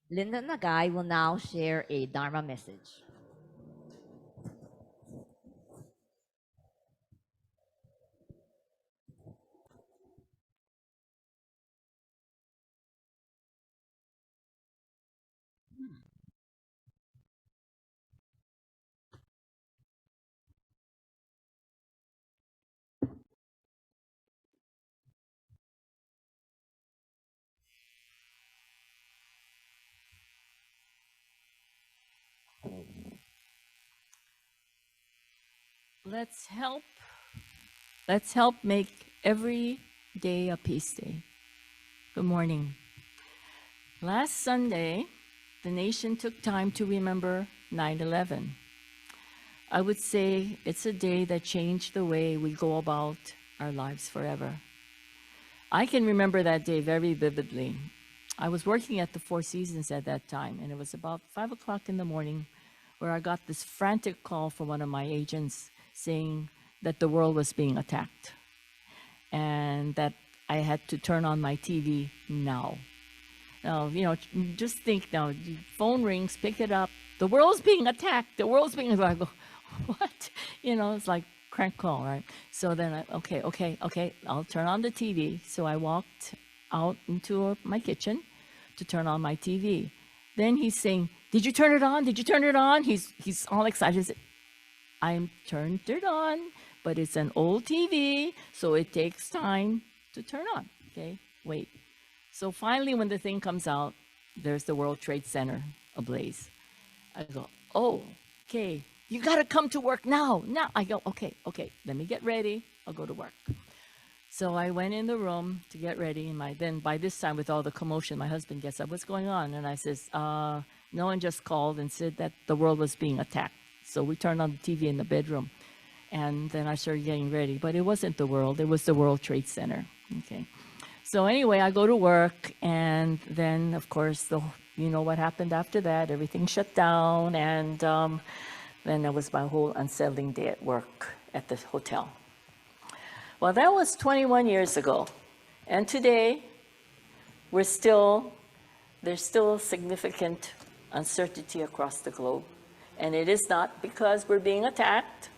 Linda Nagai will now share a Dharma message. Let's help. Let's help make every day a peace day. Good morning. Last Sunday, the nation took time to remember 9/11. I would say it's a day that changed the way we go about our lives forever. I can remember that day very vividly. I was working at the Four Seasons at that time, and it was about 5 o'clock in the morning where I got this frantic call from one of my agents saying that the world was being attacked and that I had to turn on my TV now. Now, just think now, the phone rings, pick it up. The world's being attacked. The world's being, I go, what? It's like crank call, right? So then okay, I'll turn on the TV. So I walked out into my kitchen to turn on my TV. Then he's saying, did you turn it on? Did you turn it on? He's all excited. I turned it on, but it's an old TV, so it takes time to turn on. Okay, wait. So finally, when the thing comes out, there's the World Trade Center ablaze. I go, oh, okay, you got to come to work now. Now I go, okay, let me get ready. I'll go to work. So I went in the room to get ready, and then by this time, with all the commotion, my husband gets up. What's going on? And I says, no one just called and said that the world was being attacked. So we turned on the TV in the bedroom, and then I started getting ready. But it wasn't the world; it was the World Trade Center. Okay. So anyway, I go to work, and then of course, you know what happened after that? Everything shut down, and then it was my whole unsettling day at work at the hotel. Well, that was 21 years ago, and today there's still significant uncertainty across the globe, and it is not because we're being attacked,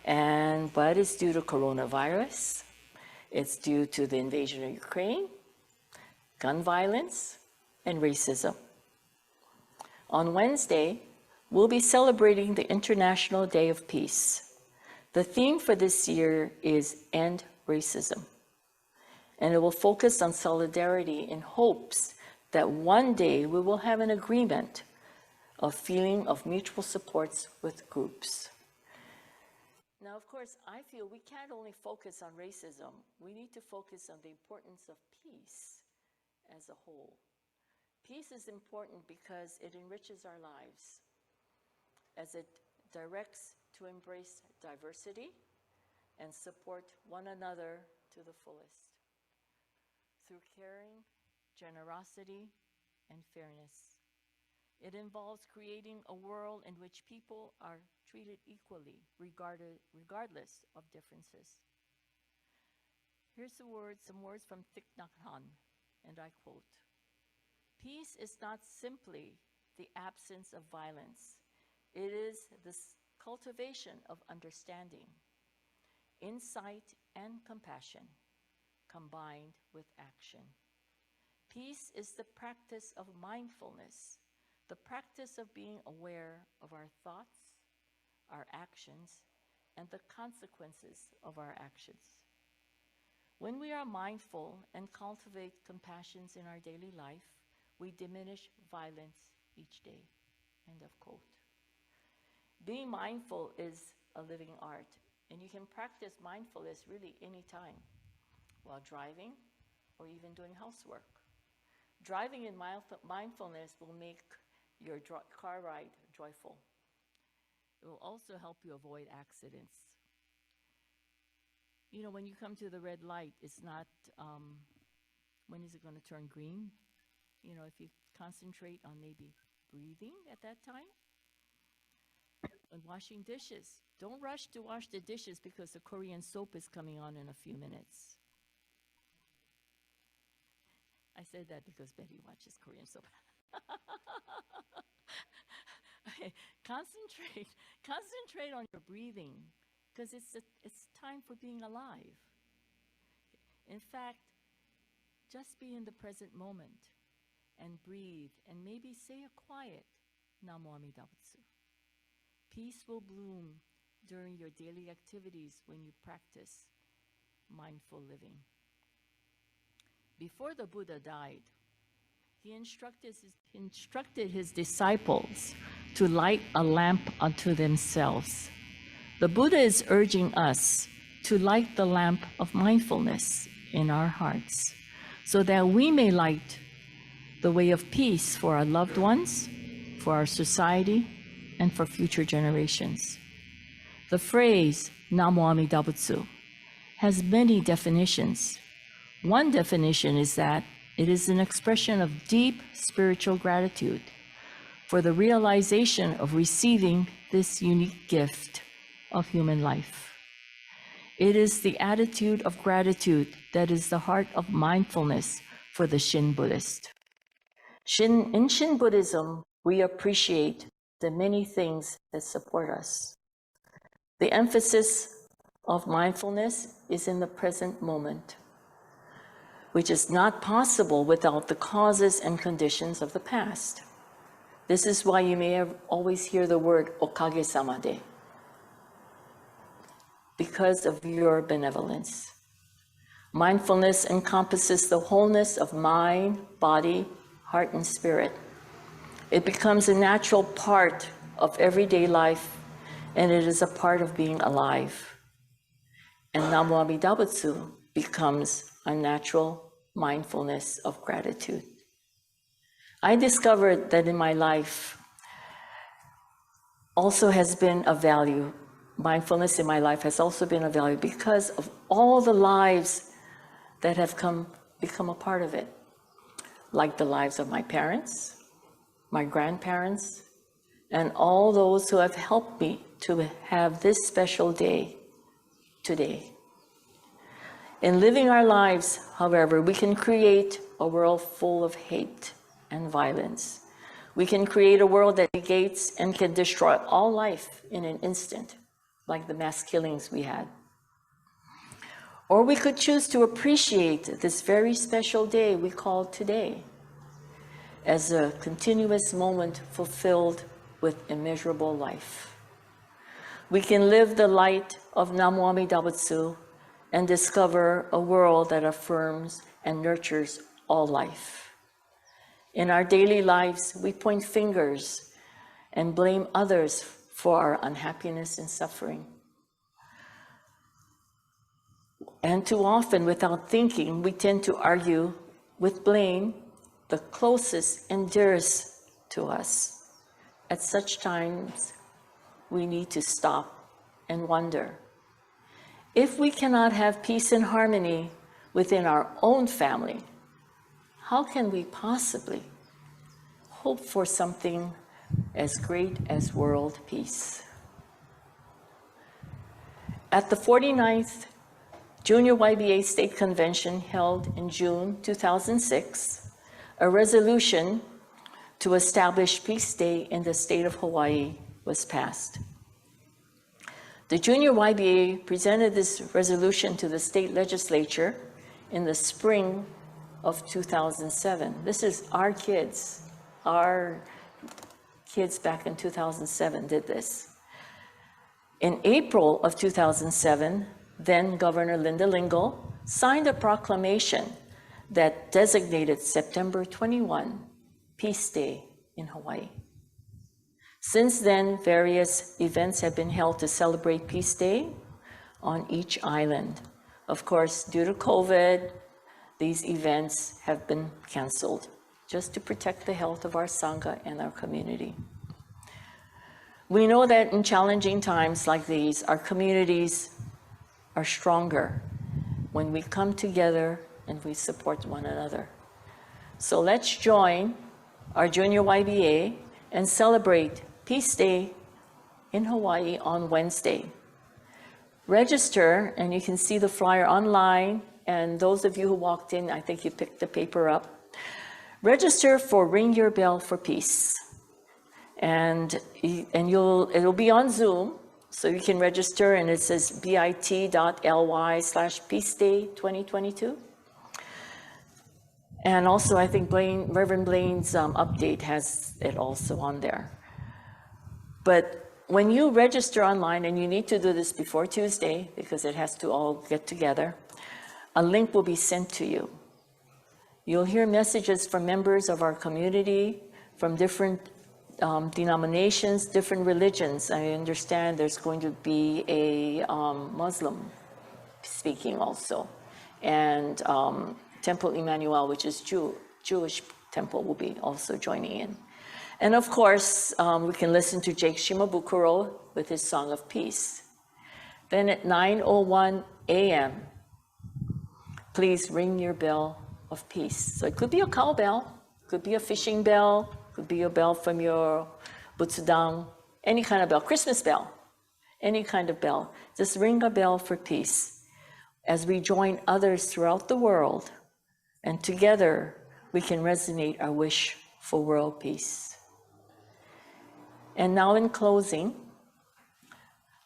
but it's due to coronavirus. It's due to the invasion of Ukraine, gun violence, and racism. On Wednesday, we'll be celebrating the International Day of Peace. The theme for this year is End Racism, and it will focus on solidarity in hopes that one day we will have an agreement of feeling of mutual supports with groups. Now, of course, I feel we can't only focus on racism. We need to focus on the importance of peace as a whole. Peace is important because it enriches our lives, as it directs to embrace diversity and support one another to the fullest through caring, generosity, and fairness. It involves creating a world in which people are treated equally, regardless of differences. Here's some words from Thich Nhat Hanh, and I quote, "Peace is not simply the absence of violence. It is the cultivation of understanding, insight, and compassion, combined with action. Peace is the practice of mindfulness, the practice of being aware of our thoughts, our actions, and the consequences of our actions. When we are mindful and cultivate compassion in our daily life, we diminish violence each day." End of quote. Being mindful is a living art, and you can practice mindfulness really anytime, while driving or even doing housework. Driving in mindfulness will make your car ride joyful. It will also help you avoid accidents. When you come to the red light, it's not, when is it going to turn green? If you concentrate on maybe breathing at that time. And washing dishes. Don't rush to wash the dishes because the Korean soap is coming on in a few minutes. I said that because Betty watches Korean soap. Concentrate on your breathing, because it's time for being alive. In fact, just be in the present moment and breathe and maybe say a quiet Namo Amida Butsu. Peace will bloom during your daily activities when you practice mindful living. Before the Buddha died, he instructed his disciples to light a lamp unto themselves. The Buddha is urging us to light the lamp of mindfulness in our hearts so that we may light the way of peace for our loved ones, for our society, and for future generations. The phrase Namo Amida Butsu has many definitions. One definition is that it is an expression of deep spiritual gratitude for the realization of receiving this unique gift of human life. It is the attitude of gratitude that is the heart of mindfulness for the Shin Buddhist. In Shin Buddhism, we appreciate the many things that support us. The emphasis of mindfulness is in the present moment, which is not possible without the causes and conditions of the past. This is why you may always hear the word okage-sama de, because of your benevolence. Mindfulness encompasses the wholeness of mind, body, heart, and spirit. It becomes a natural part of everyday life, and it is a part of being alive. And Namo Amida Butsu becomes a natural mindfulness of gratitude. I discovered that in my life also has been of value. Mindfulness in my life has also been of value because of all the lives that have become a part of it, like the lives of my parents, my grandparents, and all those who have helped me to have this special day today. In living our lives, however, we can create a world full of hate and violence. We can create a world that negates and can destroy all life in an instant, like the mass killings we had. Or we could choose to appreciate this very special day we call today as a continuous moment fulfilled with immeasurable life. We can live the light of Namo Amida Butsu and discover a world that affirms and nurtures all life. In our daily lives, we point fingers and blame others for our unhappiness and suffering. And too often, without thinking, we tend to argue with blame the closest and dearest to us. At such times, we need to stop and wonder. If we cannot have peace and harmony within our own family, how can we possibly hope for something as great as world peace? At the 49th Junior YBA State Convention held in June 2006, a resolution to establish Peace Day in the state of Hawaii was passed. The Junior YBA presented this resolution to the state legislature in the spring of 2007. This is our kids back in 2007 did this. In April of 2007, then Governor Linda Nagai signed a proclamation that designated September 21 Peace Day in Hawaii. Since then, various events have been held to celebrate Peace Day on each island. Of course, due to COVID, these events have been canceled just to protect the health of our Sangha and our community. We know that in challenging times like these, our communities are stronger when we come together and we support one another. So let's join our Junior YBA and celebrate Peace Day in Hawaii on Wednesday. Register, and you can see the flyer online, and those of you who walked in, I think you picked the paper up. Register for Ring Your Bell for Peace. And it'll be on Zoom, so you can register, and it says bit.ly/peaceday2022. And also, I think Reverend Blaine's update has it also on there. But when you register online, and you need to do this before Tuesday because it has to all get together, a link will be sent to you. You'll hear messages from members of our community, from different denominations, different religions. I understand there's going to be a Muslim speaking also. And Temple Emmanuel, which is Jewish temple, will be also joining in. And of course, we can listen to Jake Shimabukuro with his Song of Peace. Then at 9:01 a.m., please ring your bell of peace. So it could be a cowbell, could be a fishing bell, could be a bell from your butsudang, any kind of bell, Christmas bell, any kind of bell. Just ring a bell for peace as we join others throughout the world, and together we can resonate our wish for world peace. And now in closing,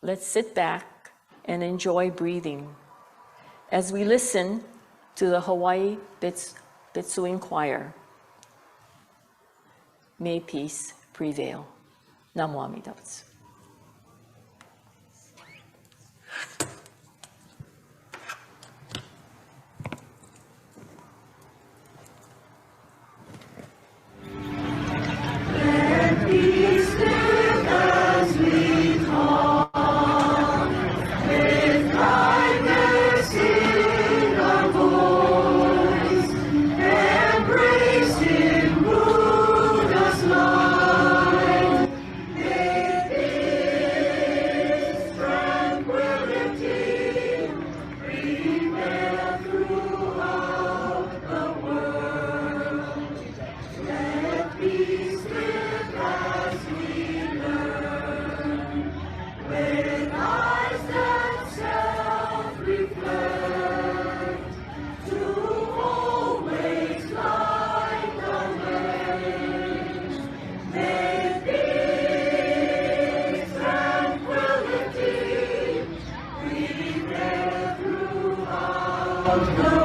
let's sit back and enjoy breathing as we listen to the Hawaii Bitsuing Choir. May peace prevail. Namo Amida Butsu. Of